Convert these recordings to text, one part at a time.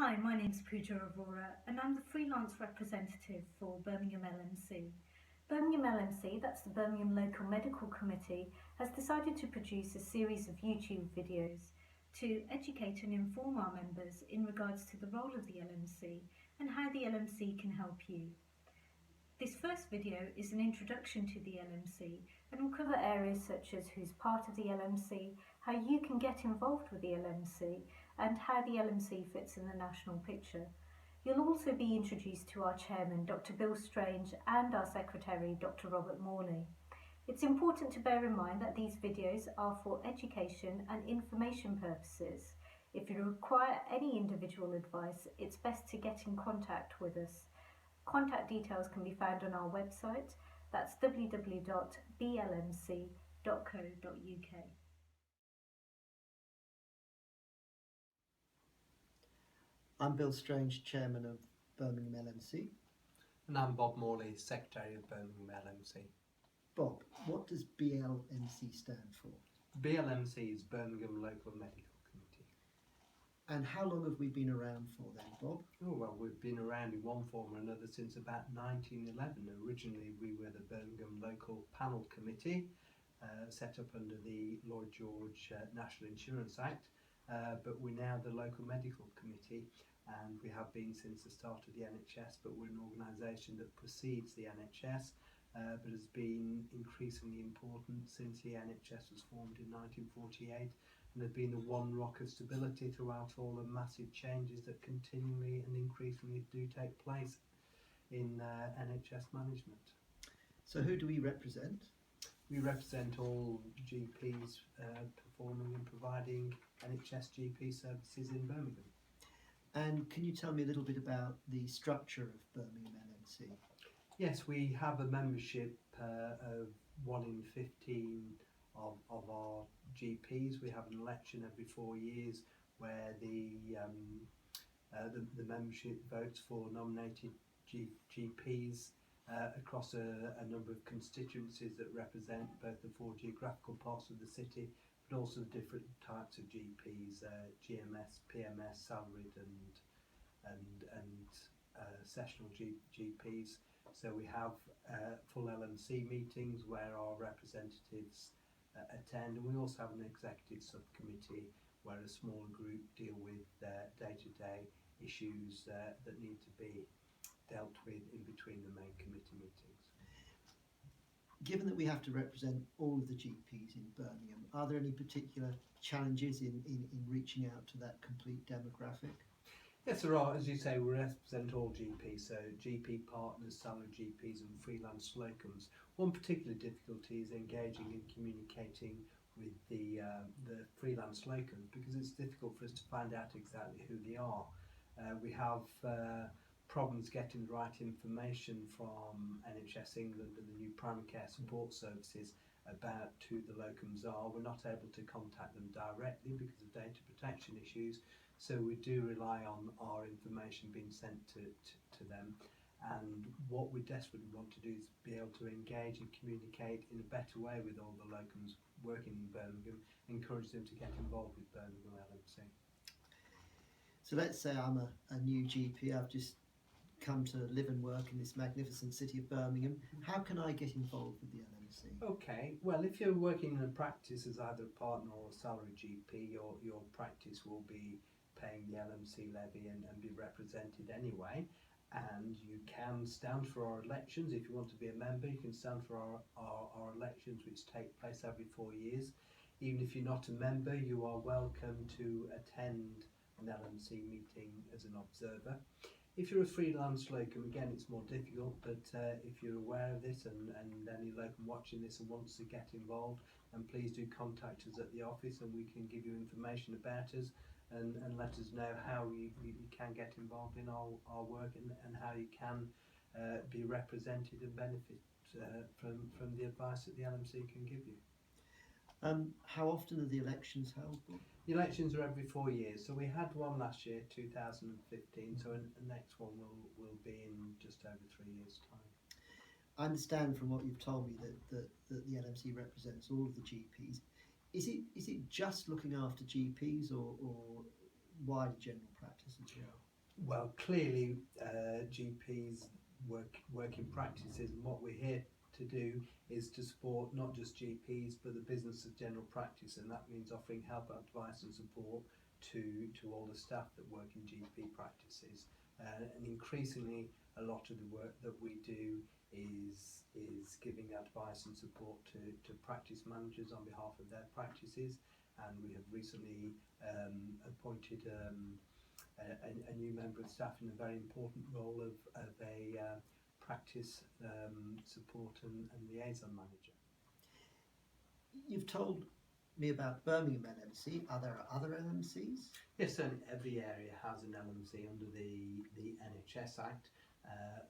Hi, my name's Pooja Aurora and I'm the freelance representative for Birmingham LMC. Birmingham LMC, that's the Birmingham Local Medical Committee, has decided to produce a series of YouTube videos to educate and inform our members in regards to the role of the LMC and how the LMC can help you. This first video is an introduction to the LMC and will cover areas such as who's part of the LMC, how you can get involved with the LMC, and how the LMC fits in the national picture. You'll also be introduced to our chairman, Dr. Bill Strange, and our secretary, Dr. Robert Morley. It's important to bear in mind that these videos are for education and information purposes. If you require any individual advice, it's best to get in contact with us. Contact details can be found on our website, that's www.blmc.co.uk. I'm Bill Strange, Chairman of Birmingham LMC. And I'm Bob Morley, Secretary of Birmingham LMC. Bob, what does BLMC stand for? BLMC is Birmingham Local Medical Committee. And how long have we been around for then, Bob? Oh, well, we've been around in one form or another since about 1911. Originally, we were the Birmingham Local Panel Committee, set up under the Lloyd George National Insurance Act, but we're now the Local Medical Committee, and we have been since the start of the NHS, but we're an organisation that precedes the NHS, but has been increasingly important since the NHS was formed in 1948, and has been the one rock of stability throughout all the massive changes that continually and increasingly do take place in NHS management. So who do we represent? We represent all GPs performing and providing NHS GP services in Birmingham. And can you tell me a little bit about the structure of Birmingham LMC? Yes, we have a membership of 1 in 15 of our GPs. We have an election every 4 years where the membership votes for nominated GPs across a number of constituencies that represent both the 4 geographical parts of the city, but also the different types of GPs, GMS, PMS, salaried and sessional GPs. So we have full LMC meetings where our representatives attend, and we also have an executive subcommittee where a smaller group deal with day-to-day issues that need to be dealt with in between the main committee meetings. Given that we have to represent all of the GPs in Birmingham, are there any particular challenges in reaching out to that complete demographic? Yes, there are. As you say, we represent all GPs, so GP partners, salaried GPs and freelance locums. One particular difficulty is engaging and communicating with the freelance locums, because it's difficult for us to find out exactly who they are. We have problems getting the right information from NHS England and the new primary care support services about who the locums are. We're not able to contact them directly because of data protection issues, so we do rely on our information being sent to them. And what we desperately want to do is be able to engage and communicate in a better way with all the locums working in Birmingham, encourage them to get involved with Birmingham LMC. So let's say I'm a new GP, I've just come to live and work in this magnificent city of Birmingham. How can I get involved with the LMC? Okay, well, if you're working in a practice as either a partner or a salaried GP, your practice will be paying the LMC levy and be represented anyway. And you can stand for our elections. If you want to be a member, you can stand for our elections, which take place every 4 years. Even if you're not a member, you are welcome to attend an LMC meeting as an observer. If you're a freelance locum, again, it's more difficult, but if you're aware of this and any locum watching this and wants to get involved, then please do contact us at the office and we can give you information about us and let us know how you can get involved in our work and how you can be represented and benefit from the advice that the LMC can give you. How often are the elections held? The elections are every 4 years, so we had one last year, 2015, so the next one will be in just over 3 years' time. I understand from what you've told me that the LMC represents all of the GPs. Is it just looking after GPs or wider general practice as well? Well, clearly, GPs work in practices, and what we're here to do is to support not just GPs but the business of general practice, and that means offering help, advice, and support to all the staff that work in GP practices. And increasingly, a lot of the work that we do is giving advice and support to practice managers on behalf of their practices, and we have recently appointed a new member of staff in a very important role of a practice support and liaison manager. You've told me about Birmingham LMC. Are there other LMCs? Yes, certainly every area has an LMC under the NHS Act.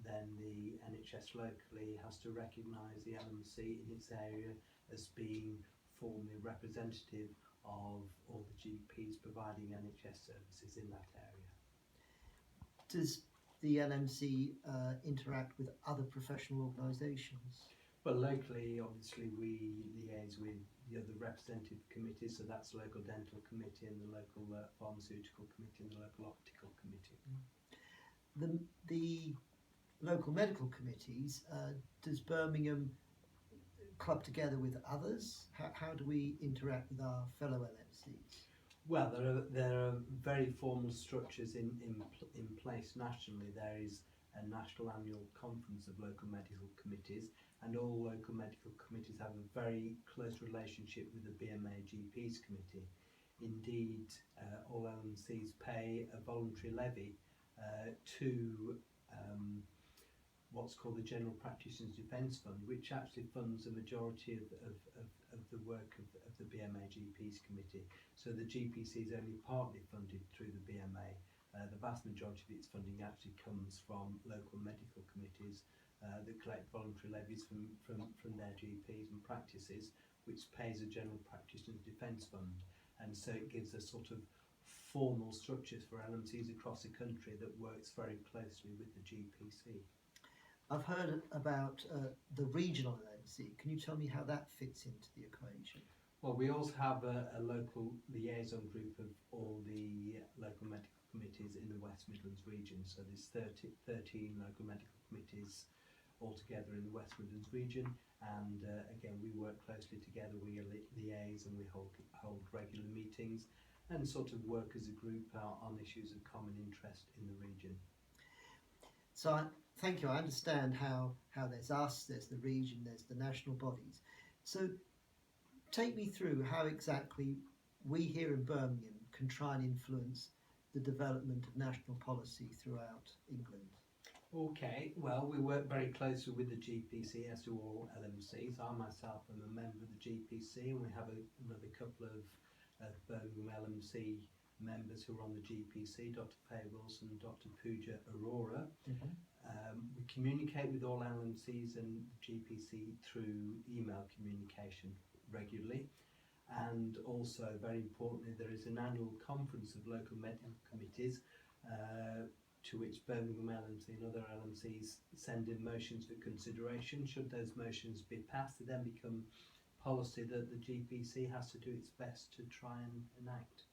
Then the NHS locally has to recognise the LMC in its area as being formally representative of all the GPs providing NHS services in that area. Does the LMC interact with other professional organisations? Well, locally, obviously, we liaise with the other representative committees, so that's the local dental committee and the local pharmaceutical committee and the local optical committee. The local medical committees, does Birmingham club together with others? How do we interact with our fellow LMCs? Well, there are very formal structures in place nationally. There is a national annual conference of local medical committees, and all local medical committees have a very close relationship with the BMA GPs committee. Indeed, all LMCs pay a voluntary levy to what's called the General Practitioners Defence Fund, which actually funds the majority of the work of the BMA GPs committee. So the GPC is only partly funded through the BMA. The vast majority of its funding actually comes from local medical committees that collect voluntary levies from their GPs and practices, which pays a General Practitioners Defence Fund. And so it gives a sort of formal structures for LMCs across the country that works very closely with the GPC. I've heard about the regional LMC. Can you tell me how that fits into the equation? Well, we also have a local liaison group of all the local medical committees in the West Midlands region. So there's 13 local medical committees altogether in the West Midlands region, and again, we work closely together. We liaise and we hold regular meetings and sort of work as a group on issues of common interest in the region. So thank you. I understand how there's us, there's the region, there's the national bodies. So take me through how exactly we here in Birmingham can try and influence the development of national policy throughout England. Okay, well, we work very closely with the GPC, as do all LMCs. I myself am a member of the GPC, and we have another couple of Birmingham LMC members who are on the GPC, Dr. Faye Wilson and Dr. Pooja Arora. We communicate with all LMCs and GPC through email communication regularly, and also very importantly there is an annual conference of local medical committees to which Birmingham LMC and other LMCs send in motions for consideration. Should those motions be passed, they then become policy that the GPC has to do its best to try and enact.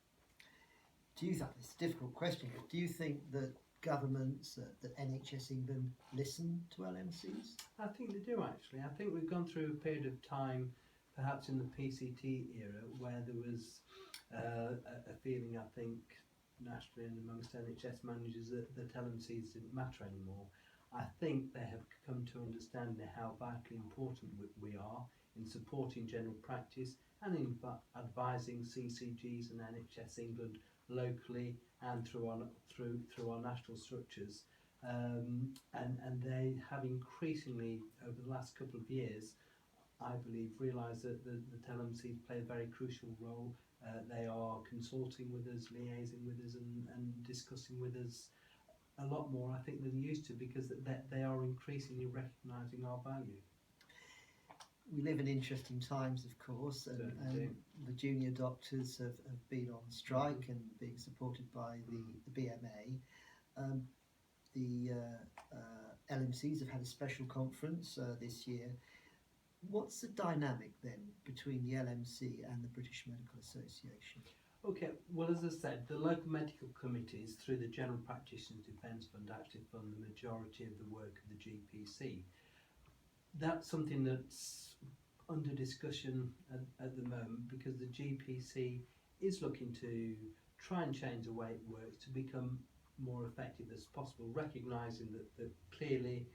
Do you think, it's a difficult question, but do you think that governments, that NHS England listen to LMCs? I think they do actually. I think we've gone through a period of time, perhaps in the PCT era, where there was a feeling, I think, nationally and amongst NHS managers that LMCs didn't matter anymore. I think they have come to understand how vitally important we are in supporting general practice and in advising CCGs and NHS England locally and through our national structures, and they have increasingly over the last couple of years, I believe, realised that the LMCs play a very crucial role. They are consulting with us, liaising with us, and discussing with us a lot more, I think, than they used to, because they are increasingly recognising our value. We live in interesting times, of course, and the junior doctors have been on strike and being supported by the BMA. The LMCs have had a special conference this year. What's the dynamic then between the LMC and the British Medical Association? Okay, well, as I said, the local medical committees, through the General Practitioners Defence Fund, actually fund the majority of the work of the GPC. That's something that's under discussion at the moment, because the GPC is looking to try and change the way it works to become more effective as possible, recognising that clearly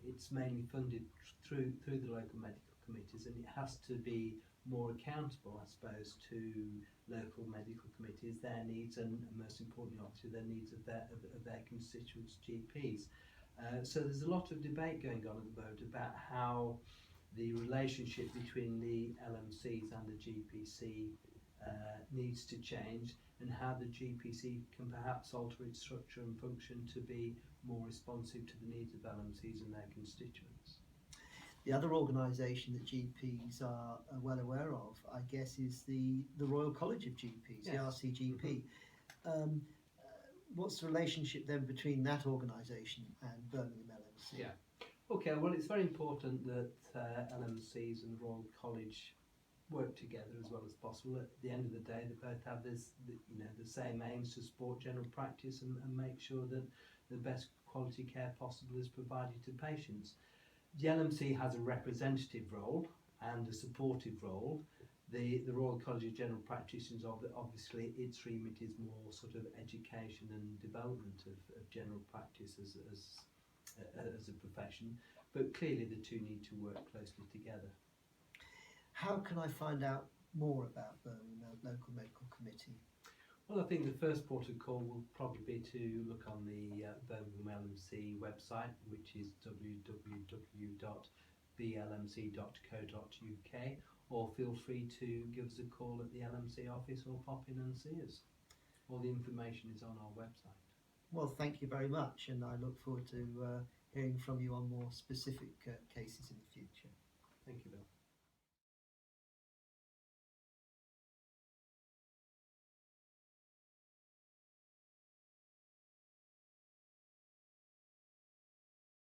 it's mainly funded through the local medical committees, and it has to be more accountable, I suppose, to local medical committees, their needs, and most importantly, obviously, their needs of their constituents' GPs. So there's a lot of debate going on at the moment about how the relationship between the LMCs and the GPC needs to change, and how the GPC can perhaps alter its structure and function to be more responsive to the needs of LMCs and their constituents. The other organisation that GPs are well aware of, I guess, is the Royal College of GPs, Yes. the RCGP. What's the relationship then between that organisation and Birmingham LMC? Yeah. Okay, well, it's very important that LMCs and the Royal College work together as well as possible. At the end of the day, they both have the same aims to support general practice and make sure that the best quality care possible is provided to patients. The LMC has a representative role and a supportive role. The Royal College of General Practitioners, obviously, its remit is more sort of education and development of general practice as a profession, but clearly the two need to work closely together. How can I find out more about Birmingham Local Medical Committee? Well, I think the first port of call will probably be to look on the Birmingham LMC website, which is www.blmc.co.uk, or feel free to give us a call at the LMC office or pop in and see us. All the information is on our website. Well, thank you very much, and I look forward to hearing from you on more specific cases in the future.